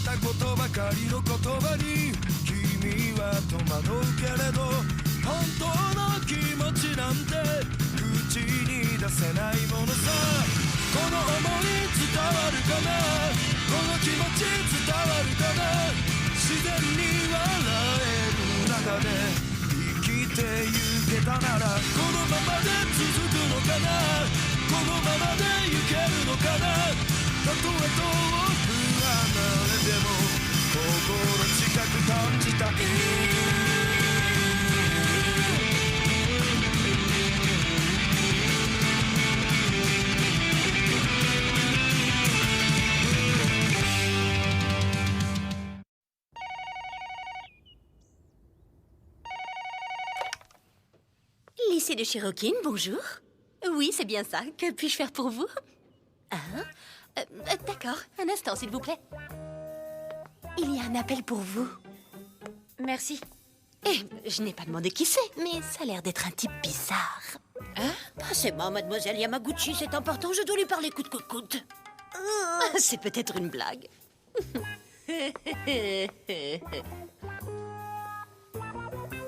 たことばかりの言葉に君は戸惑うけれど本当の気持ちなんて口に出せないものさこの想い伝わるかなこの気持ち伝わるかな自然に笑える中で生きてゆけたならこのままで続くのかなこのままで行けるのかなたとえ遠く離れても心近く感じたいLycée de Cherokee, bonjour. Oui, c'est bien ça. Que puis-je faire pour vous? D'accord, un instant, s'il vous plaît. Il y a un appel pour vous. Merci. Je n'ai pas demandé qui c'est, mais ça a l'air d'être un type bizarre. Passez-moi, mademoiselle Yamaguchi, c'est important, je dois lui parler coûte que coûte. C'est peut-être une blague.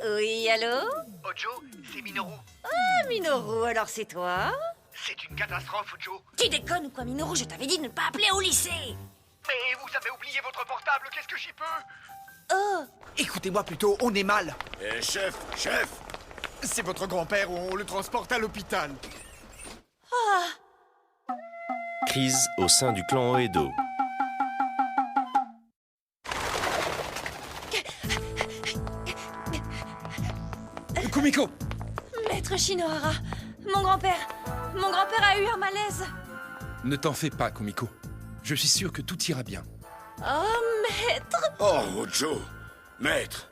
Oui, allô? Ojo, c'est Minoru. Ah, Minoru, alors c'est toi? C'est une catastrophe, Ojo. Tu déconnes ou quoi, Minoru? Je t'avais dit de ne pas appeler au lycée. Mais vous avez oublié votre portable, qu'est-ce que j'y peux? Oh. Écoutez-moi plutôt, on est mal. Chef, chef! C'est votre grand-père, on le transporte à l'hôpital. Crise au sein du clan Oedo. Kumiko! Maître Shinohara, mon grand-père a eu un malaise. Ne t'en fais pas, Kumiko. Je suis sûr que tout ira bien. Oh, maître! Oh, Ojo! Maître!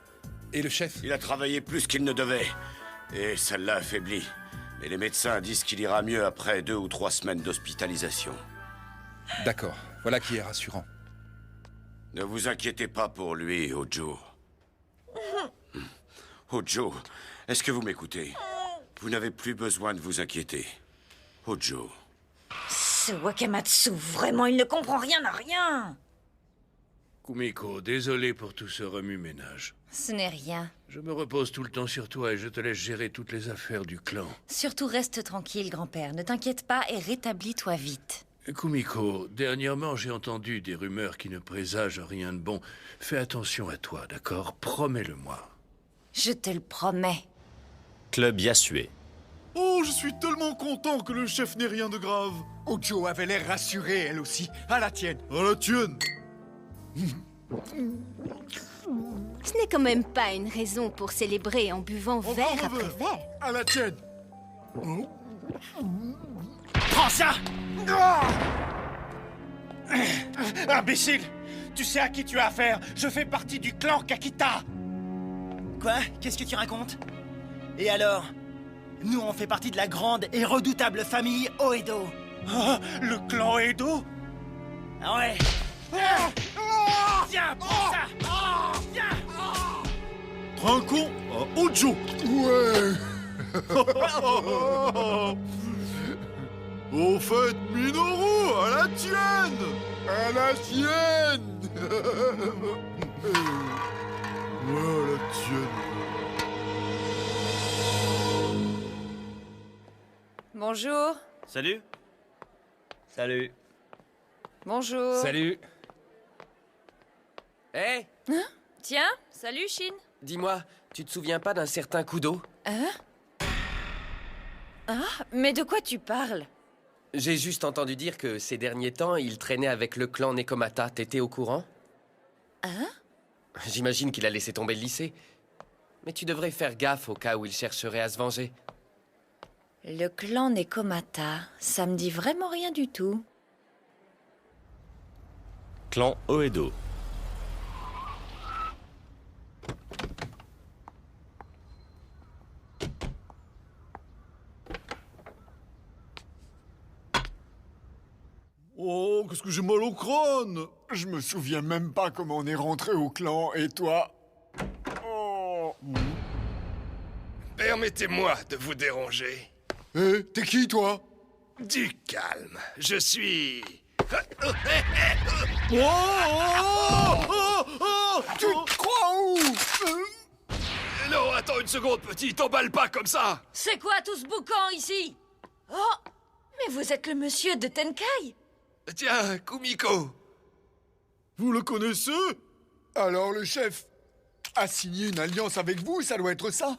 Et le chef? Il a travaillé plus qu'il ne devait. Et ça l'a affaibli. Mais les médecins disent qu'il ira mieux après 2 ou 3 semaines d'hospitalisation. D'accord, voilà qui est rassurant. Ne vous inquiétez pas pour lui, Ojo. Ojo, est-ce que vous m'écoutez? Vous n'avez plus besoin de vous inquiéter. Ojo. Ce Wakamatsu, vraiment, il ne comprend rien à rien. Kumiko, désolé pour tout ce remue-ménage. Ce n'est rien. Je me repose tout le temps sur toi et je te laisse gérer toutes les affaires du clan. Surtout reste tranquille, grand-père. Ne t'inquiète pas et rétablis-toi vite. Kumiko, dernièrement j'ai entendu des rumeurs qui ne présagent rien de bon. Fais attention à toi, d'accord? Promets-le-moi. Je te le promets. Club Yasue. Oh, je suis tellement content que le chef n'ait rien de grave. Ojo avait l'air rassurée, elle aussi. À la tienne. À la tienne. Ce n'est quand même pas une raison pour célébrer en buvant verre après verre. À la tienne. Prends ça! Imbécile! Tu sais à qui tu as affaire? Je fais partie du clan Kakita! Quoi? Qu'est-ce que tu racontes? Et alors? Nous, on fait partie de la grande et redoutable famille Oedo. Oh, le clan Edo? Ah ouais? Tiens, prends ça! Viens! Trinquons à Ojo. Ouais. Au fait, Minoru, à la tienne. À la tienne. Ouais, à la tienne. Bonjour. Salut. Salut. Bonjour. Salut. Hé, Tiens, salut, Shin. dis-moi, tu te souviens pas d'un certain Kudo? Mais de quoi tu parles? J'ai juste entendu dire que ces derniers temps, il traînait avec le clan Nekomata. T'étais au courant? J'imagine qu'il a laissé tomber le lycée. Mais tu devrais faire gaffe au cas où il chercherait à se venger. Le clan Nekomata, ça me dit vraiment rien du tout. Clan Oedo. Oh, qu'est-ce que j'ai mal au crâne. Je me souviens même pas comment on est rentré au clan, et toi? Oh. Permettez-moi de vous déranger. Hé, t'es qui, toi? Du calme. Je suis Tu te crois où? Non, attends une seconde, petit, t'emballe pas comme ça! C'est quoi tout ce boucan ici? Oh! Mais vous êtes le monsieur de Tenkai? Tiens, Kumiko! Vous le connaissez? Alors le chef a signé une alliance avec vous, ça doit être ça?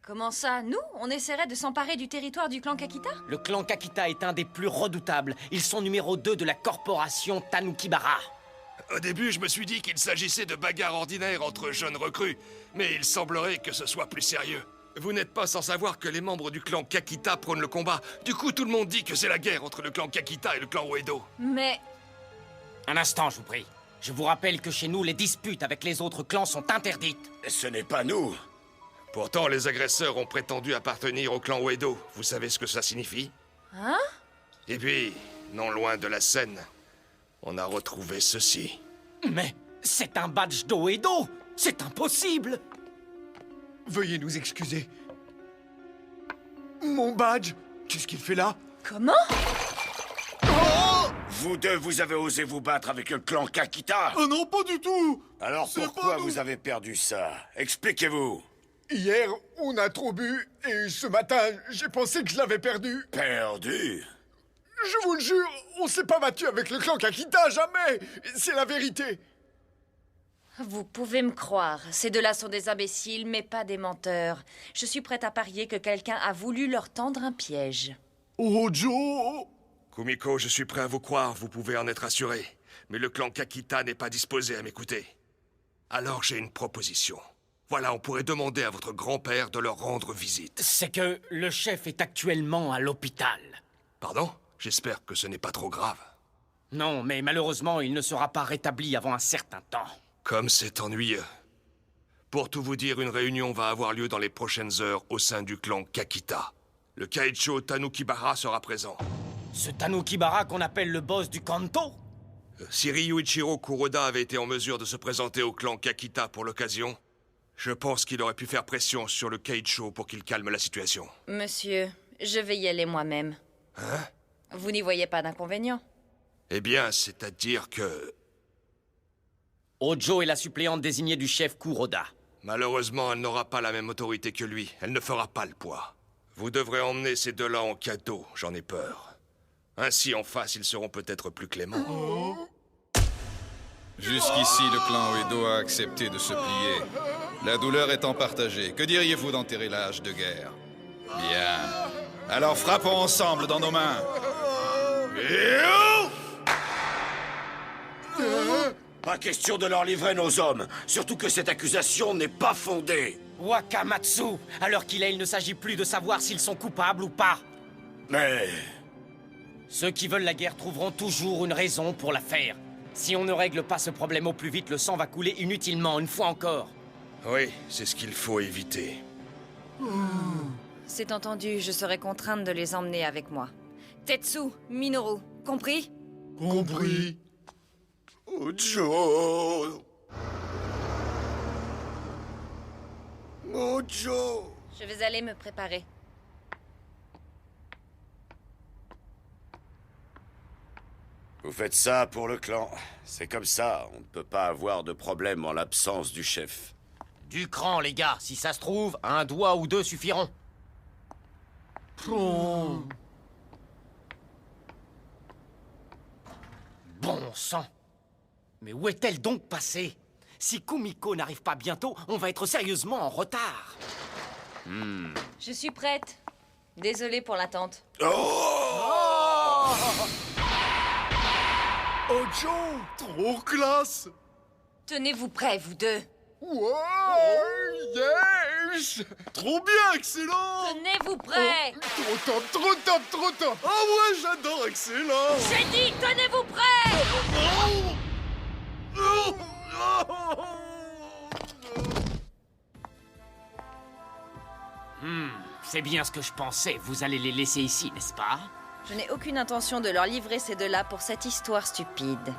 Comment ça? Nous? On essaierait de s'emparer du territoire du clan Kakita? Le clan Kakita est un des plus redoutables. Ils sont numéro 2 de la corporation Tanukibara. Au début, je me suis dit qu'il s'agissait de bagarres ordinaires entre jeunes recrues, mais il semblerait que ce soit plus sérieux. Vous n'êtes pas sans savoir que les membres du clan Kakita prônent le combat. Du coup, tout le monde dit que c'est la guerre entre le clan Kakita et le clan Uedo. Mais... Un instant, je vous prie. Je vous rappelle que chez nous, les disputes avec les autres clans sont interdites. Ce n'est pas nous. Pourtant, les agresseurs ont prétendu appartenir au clan Uedo. Vous savez ce que ça signifie? Hein? Et puis, non loin de la scène, on a retrouvé ceci. Mais c'est un badge d'Oedo! C'est impossible! Veuillez nous excuser. Mon badge, qu'est-ce qu'il fait là? Comment? Vous deux, vous avez osé vous battre avec le clan Kakita? Oh non, pas du tout! Alors pourquoi vous avez perdu ça? Expliquez-vous. Hier, on a trop bu, et ce matin, j'ai pensé que je l'avais perdu. Perdu? Je vous le jure, on s'est pas battu avec le clan Kakita, jamais! C'est la vérité! Vous pouvez me croire, ces deux-là sont des imbéciles, mais pas des menteurs. Je suis prête à parier que quelqu'un a voulu leur tendre un piège. Ojo! Kumiko, je suis prêt à vous croire, vous pouvez en être assuré. Mais le clan Kakita n'est pas disposé à m'écouter. Alors j'ai une proposition. Voilà, on pourrait demander à votre grand-père de leur rendre visite. C'est que le chef est actuellement à l'hôpital. Pardon? J'espère que ce n'est pas trop grave. Non, mais malheureusement, il ne sera pas rétabli avant un certain temps. Comme c'est ennuyeux. Pour tout vous dire, une réunion va avoir lieu dans les prochaines heures au sein du clan Kakita. Le Kaicho Tanukibara sera présent. Ce Tanukibara qu'on appelle le boss du Kanto? Si Ryuichiro Kuroda avait été en mesure de se présenter au clan Kakita pour l'occasion, je pense qu'il aurait pu faire pression sur le Kaicho pour qu'il calme la situation. Monsieur, je vais y aller moi-même. Hein? Vous n'y voyez pas d'inconvénient? Eh bien, c'est-à-dire que... Ojo est la suppléante désignée du chef Kuroda. Malheureusement, elle n'aura pas la même autorité que lui. Elle ne fera pas le poids. Vous devrez emmener ces deux-là en cadeau, j'en ai peur. Ainsi, en face, ils seront peut-être plus cléments. Jusqu'ici, le clan Uedo a accepté de se plier. La douleur étant partagée, que diriez-vous d'enterrer la hache de guerre? Bien. Alors frappons ensemble dans nos mains. Pas question de leur livrer nos hommes, surtout que cette accusation n'est pas fondée. Wakamatsu! À l'heure qu'il est, il ne s'agit plus de savoir s'ils sont coupables ou pas. Mais... Ceux qui veulent la guerre trouveront toujours une raison pour la faire. Si on ne règle pas ce problème au plus vite, le sang va couler inutilement, une fois encore. Oui, c'est ce qu'il faut éviter. C'est entendu, je serai contrainte de les emmener avec moi. Tetsu, Minoru, compris? Compris. Ojo! Ojo! Je vais aller me préparer. Vous faites ça pour le clan. C'est comme ça, on ne peut pas avoir de problème en l'absence du chef. Du cran, les gars. Si ça se trouve, un doigt ou deux suffiront. Bon sang. Mais où est-elle donc passée? Si Kumiko n'arrive pas bientôt, on va être sérieusement en retard. Je suis prête. Désolée pour l'attente. Ojo, trop classe! Tenez-vous prêts, vous deux. Ouais, yes! Trop bien, excellent! Tenez-vous prêts. Trop top, trop top, trop top! Ah ouais, j'adore, excellent! J'ai dit, tenez-vous prêts. C'est bien ce que je pensais. Vous allez les laisser ici, n'est-ce pas? Je n'ai aucune intention de leur livrer ces deux-là pour cette histoire stupide.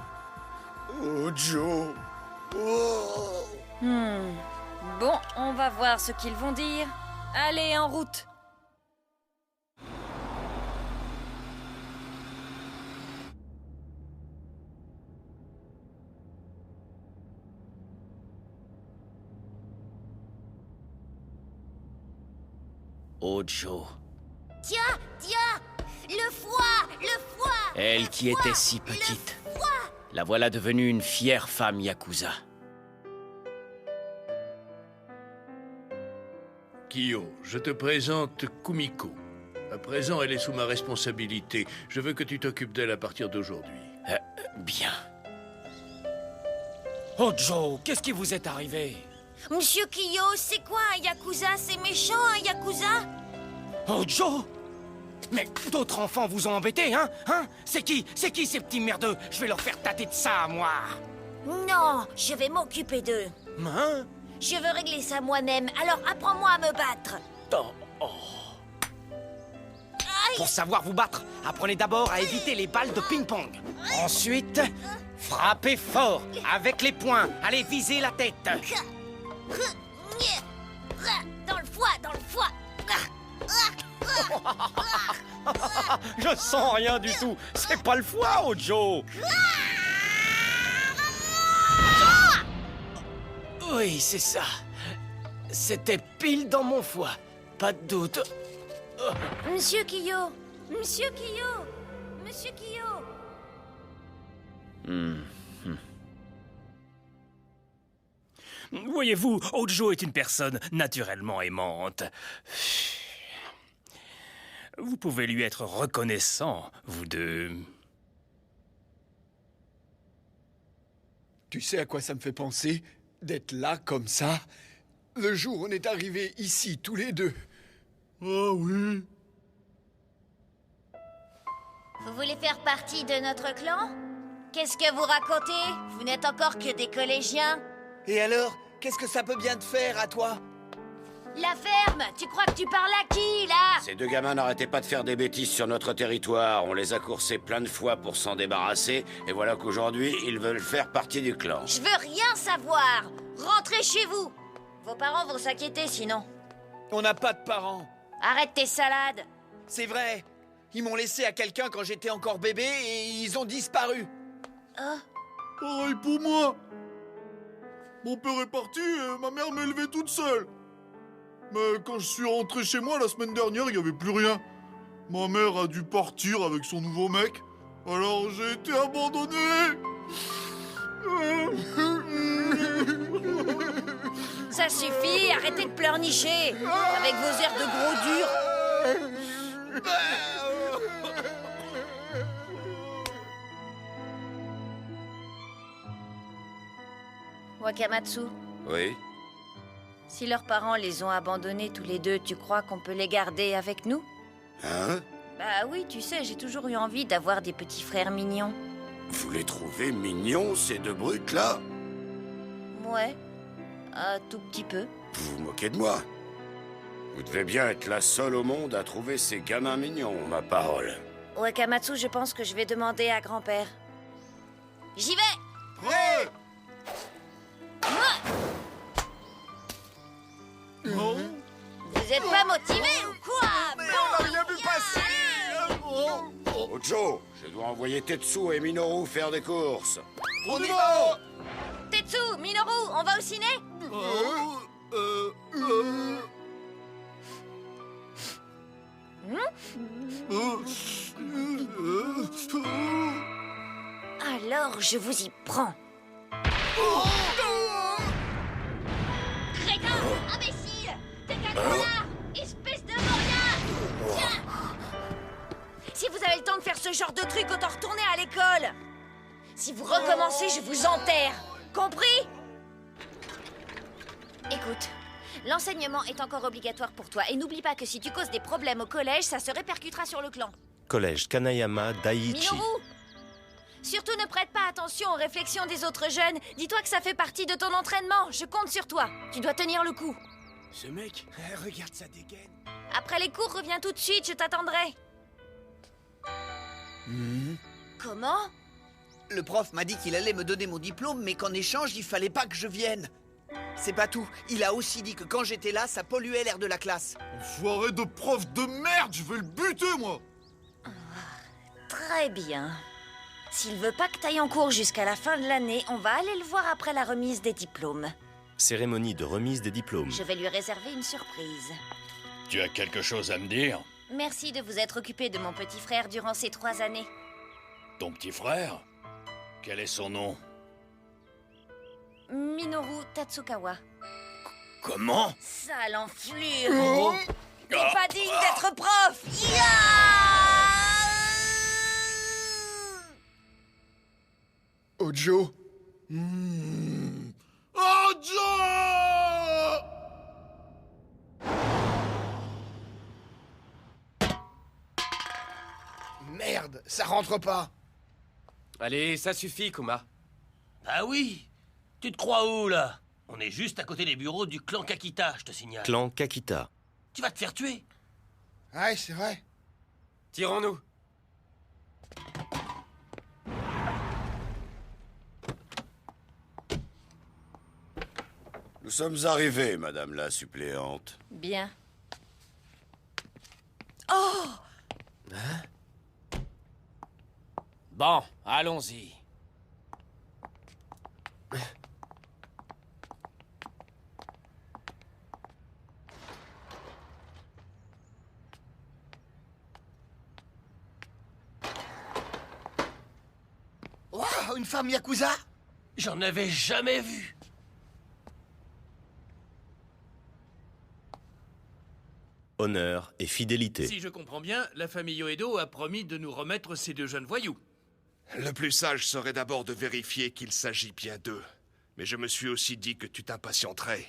Ojo! Bon, on va voir ce qu'ils vont dire. Allez, en route. Hojo. Tiens, tiens! Le foie! Le foie! Elle qui était si petite. La voilà devenue une fière femme Yakuza. Kyo, je te présente Kumiko. À présent, elle est sous ma responsabilité. Je veux que tu t'occupes d'elle à partir d'aujourd'hui. Bien. Hojo, qu'est-ce qui vous est arrivé? Monsieur Kyo, c'est quoi un Yakuza? C'est méchant, un Yakuza? Hojo? Mais d'autres enfants vous ont embêté, hein? C'est qui ces petits merdeux? Je vais leur faire tâter de ça, moi. Non, je vais m'occuper d'eux. Hein? Je veux régler ça moi-même, alors apprends-moi à me battre. Pour savoir vous battre, apprenez d'abord à éviter les balles de ping-pong. Ensuite, frappez fort, avec les poings. Allez, visez la tête. Dans le foie, dans le foie. Je sens rien du tout. C'est pas le foie, Hojo. Oui, c'est ça. C'était pile dans mon foie. Pas de doute. Monsieur Kyo! Monsieur Kyo! Monsieur Kyo! Voyez-vous, Hojo est une personne naturellement aimante. Vous pouvez lui être reconnaissant, vous deux. Tu sais à quoi ça me fait penser? D'être là, comme ça, le jour où on est arrivés ici, tous les deux. Ah oui. Vous voulez faire partie de notre clan? Qu'est-ce que vous racontez? Vous n'êtes encore que des collégiens? Et alors, qu'est-ce que ça peut bien te faire, à toi? La ferme! Tu crois que tu parles à qui, là? Ces deux gamins n'arrêtaient pas de faire des bêtises sur notre territoire. On les a coursés plein de fois pour s'en débarrasser. Et voilà qu'aujourd'hui, ils veulent faire partie du clan. Je veux rien savoir! Rentrez chez vous! Vos parents vont s'inquiéter, sinon. On n'a pas de parents. Arrête tes salades! C'est vrai. Ils m'ont laissé à quelqu'un quand j'étais encore bébé et ils ont disparu. Oh. Pareil pour moi. Mon père est parti et ma mère m'a élevé toute seule. Mais quand je suis rentré chez moi la semaine dernière, il n'y avait plus rien. Ma mère a dû partir avec son nouveau mec. Alors j'ai été abandonné. Ça suffit, arrêtez de pleurnicher! Avec vos airs de gros durs! Wakamatsu, Oui? si leurs parents les ont abandonnés tous les deux, tu crois qu'on peut les garder avec nous? Hein? Bah oui, tu sais, j'ai toujours eu envie d'avoir des petits frères mignons. Vous les trouvez mignons, ces deux brutes-là? Ouais, un tout petit peu. Vous vous moquez de moi? Vous devez bien être la seule au monde à trouver ces gamins mignons, ma parole. Wakamatsu, je pense que je vais demander à grand-père. J'y vais! Prêt! Vous êtes pas motivé ou quoi? Mais on n'a rien vu passer! Hojo, je dois envoyer Tetsu et Minoru faire des courses. On y va! Tetsu, Minoru, on va au ciné? Alors, je vous y prends. Crétin! Imbécile! T'es qu'un connard! Espèce de moria! Tiens! Si vous avez le temps de faire ce genre de truc, autant retourner à l'école! Si vous recommencez, je vous enterre! Compris? Écoute, l'enseignement est encore obligatoire pour toi. Et n'oublie pas que si tu causes des problèmes au collège, ça se répercutera sur le clan. Collège Kanayama Daiichi. Minoru! Surtout ne prête pas attention aux réflexions des autres jeunes. Dis-toi que ça fait partie de ton entraînement. Je compte sur toi. Tu dois tenir le coup. Ce mec, regarde sa dégaine. Après les cours, reviens tout de suite, je t'attendrai. Comment? Le prof m'a dit qu'il allait me donner mon diplôme, mais qu'en échange, il fallait pas que je vienne. C'est pas tout. Il a aussi dit que quand j'étais là, ça polluait l'air de la classe. Enfoiré de prof de merde, je vais le buter, moi! Très bien. S'il veut pas que t'ailles en cours jusqu'à la fin de l'année, on va aller le voir après la remise des diplômes. Cérémonie de remise des diplômes. Je vais lui réserver une surprise. Tu as quelque chose à me dire? Merci de vous être occupé de mon petit frère durant ces 3 années. Ton petit frère? Quel est son nom? Minoru Tatsukawa. Comment? Sale enflure! T'es pas digne d'être prof! Ojo. Ojo! Merde, ça rentre pas. Allez, ça suffit, Kuma. Ah oui. Tu te crois où, là? On est juste à côté des bureaux du clan Kakita, je te signale. Clan Kakita. Tu vas te faire tuer. Ouais, c'est vrai. Tirons-nous. Nous sommes arrivés, madame la suppléante. Bien. Oh! Hein? Bon, allons-y. Waouh, une femme Yakuza? J'en avais jamais vu. Honneur et fidélité. Si je comprends bien, la famille Uedo a promis de nous remettre ces 2 jeunes voyous. Le plus sage serait d'abord de vérifier qu'il s'agit bien d'eux. Mais je me suis aussi dit que tu t'impatienterais.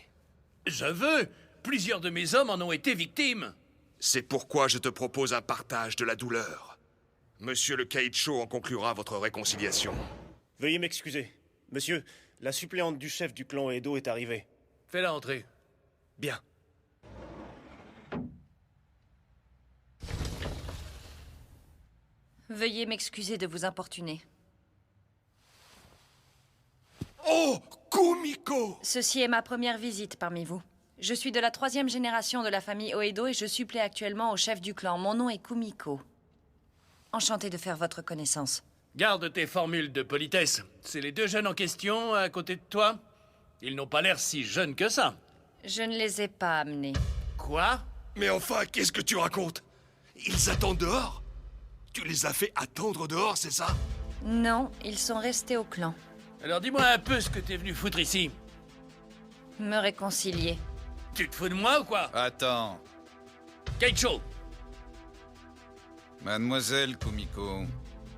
Je veux. Plusieurs de mes hommes en ont été victimes. C'est pourquoi je te propose un partage de la douleur. Monsieur le Kaicho en conclura votre réconciliation. Veuillez m'excuser. Monsieur, la suppléante du chef du clan Edo est arrivée. Fais-la entrer. Bien. Veuillez m'excuser de vous importuner. Oh, Kumiko! Ceci est ma première visite parmi vous. Je suis de la 3e génération de la famille Uedo et je supplée actuellement au chef du clan. Mon nom est Kumiko. Enchantée de faire votre connaissance. Garde tes formules de politesse. C'est les 2 jeunes en question à côté de toi? Ils n'ont pas l'air si jeunes que ça. Je ne les ai pas amenés. Quoi? Mais enfin, qu'est-ce que tu racontes? Ils attendent dehors? Tu les as fait attendre dehors, c'est ça? Non, ils sont restés au clan. Alors dis-moi un peu ce que t'es venu foutre ici. Me réconcilier. Tu te fous de moi ou quoi? Attends. Kaicho! Mademoiselle Kumiko,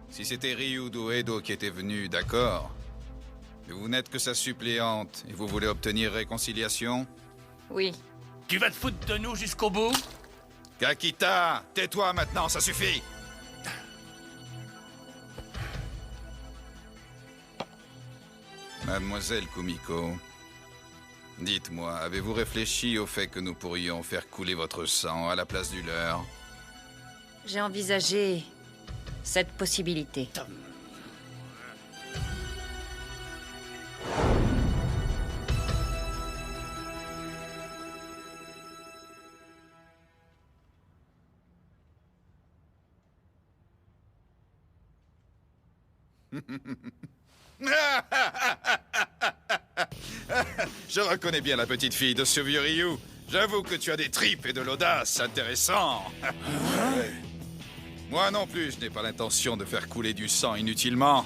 si c'était Ryudo Edo qui était venu, d'accord. Mais vous n'êtes que sa suppléante et vous voulez obtenir réconciliation? Oui. Tu vas te foutre de nous jusqu'au bout? Kakita, tais-toi maintenant, ça suffit! Mademoiselle Kumiko, dites-moi, avez-vous réfléchi au fait que nous pourrions faire couler votre sang à la place du leur? J'ai envisagé cette possibilité. Je reconnais bien la petite fille de ce vieux Ryu. J'avoue que tu as des tripes et de l'audace, intéressant. Moi non plus, je n'ai pas l'intention de faire couler du sang inutilement.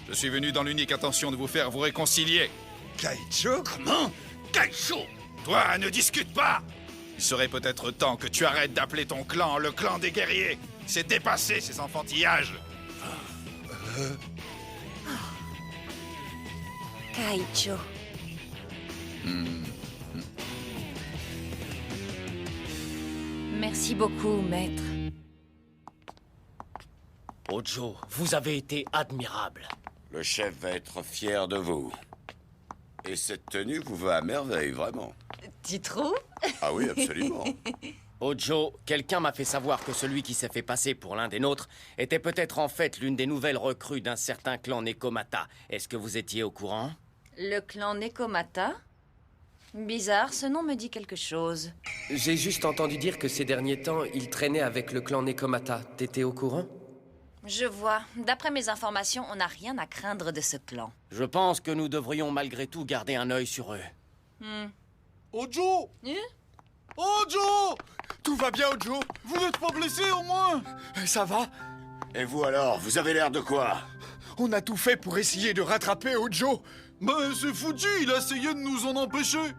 Je suis venu dans l'unique intention de vous faire vous réconcilier. Kaicho? Comment? Kaicho! Toi, ne discute pas! Il serait peut-être temps que tu arrêtes d'appeler ton clan le clan des guerriers. C'est dépassé, ces enfantillages. Kaicho. Merci beaucoup, maître. Ojo, vous avez été admirable. Le chef va être fier de vous. Et cette tenue vous va à merveille, vraiment. Tu trouves? Ah oui, absolument. Ojo, quelqu'un m'a fait savoir que celui qui s'est fait passer pour l'un des nôtres était peut-être en fait l'une des nouvelles recrues d'un certain clan Nekomata. Est-ce que vous étiez au courant? Le clan Nekomata? Bizarre, ce nom me dit quelque chose. J'ai juste entendu dire que ces derniers temps, il traînait avec le clan Nekomata. T'étais au courant? Je vois. D'après mes informations, on n'a rien à craindre de ce clan. Je pense que nous devrions malgré tout garder un œil sur eux. Ojo! Ojo! Tout va bien, Ojo? Vous n'êtes pas blessé, au moins? Ça va? Et vous alors, vous avez l'air de quoi? On a tout fait pour essayer de rattraper Ojo. Mais c'est foutu, il a essayé de nous en empêcher.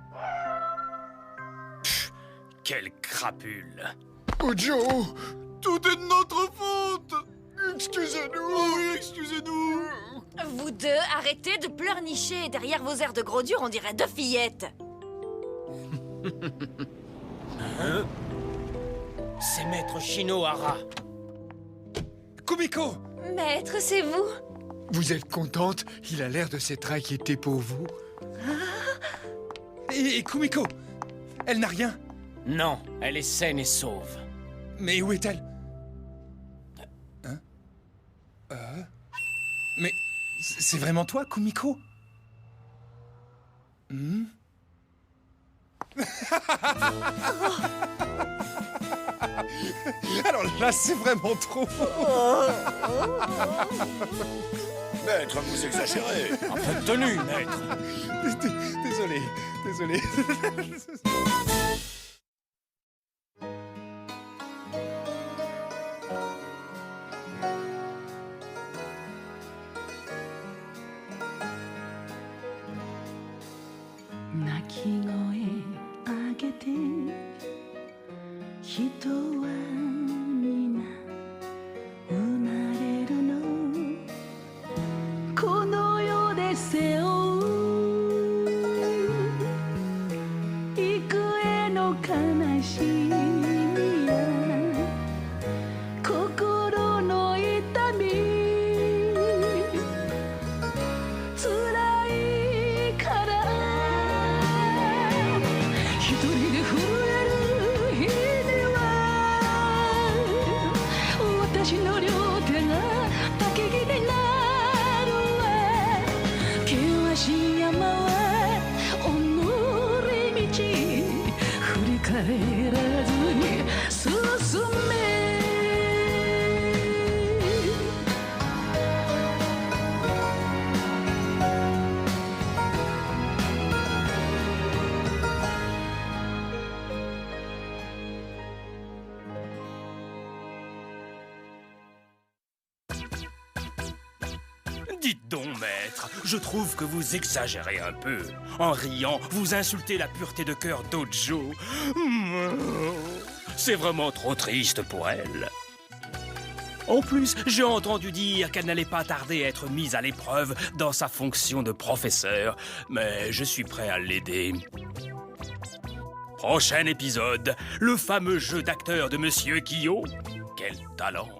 Quelle crapule. Ojo, tout est de notre faute. Excusez-nous, oui, excusez-nous. Vous deux, arrêtez de pleurnicher. Derrière vos airs de gros dur, on dirait deux fillettes. Hein? C'est Maître Shinohara. Kumiko! Maître, c'est vous? Vous êtes contente? Il a l'air de s'être inquiété pour vous. Et Kumiko, elle n'a rien? Non, elle est saine et sauve. Mais où est-elle? Hein? Mais c'est vraiment toi, Kumiko? Hmm? Alors là, c'est vraiment trop. Maître, vous exagérez. Un peu de tenue, maître. Désolé. 鳴き声上げて人は皆生まれるのこの世で背負う幾重の悲しみや心の痛み辛いから一人で震える日々は私の両手が竹木になるわ険しい山は己道振り返らずに進めDites donc, maître, je trouve que vous exagérez un peu. En riant, vous insultez la pureté de cœur d'Ojo. C'est vraiment trop triste pour elle. En plus, j'ai entendu dire qu'elle n'allait pas tarder à être mise à l'épreuve dans sa fonction de professeur, mais je suis prêt à l'aider. Prochain épisode, le fameux jeu d'acteur de Monsieur Kyo. Quel talent!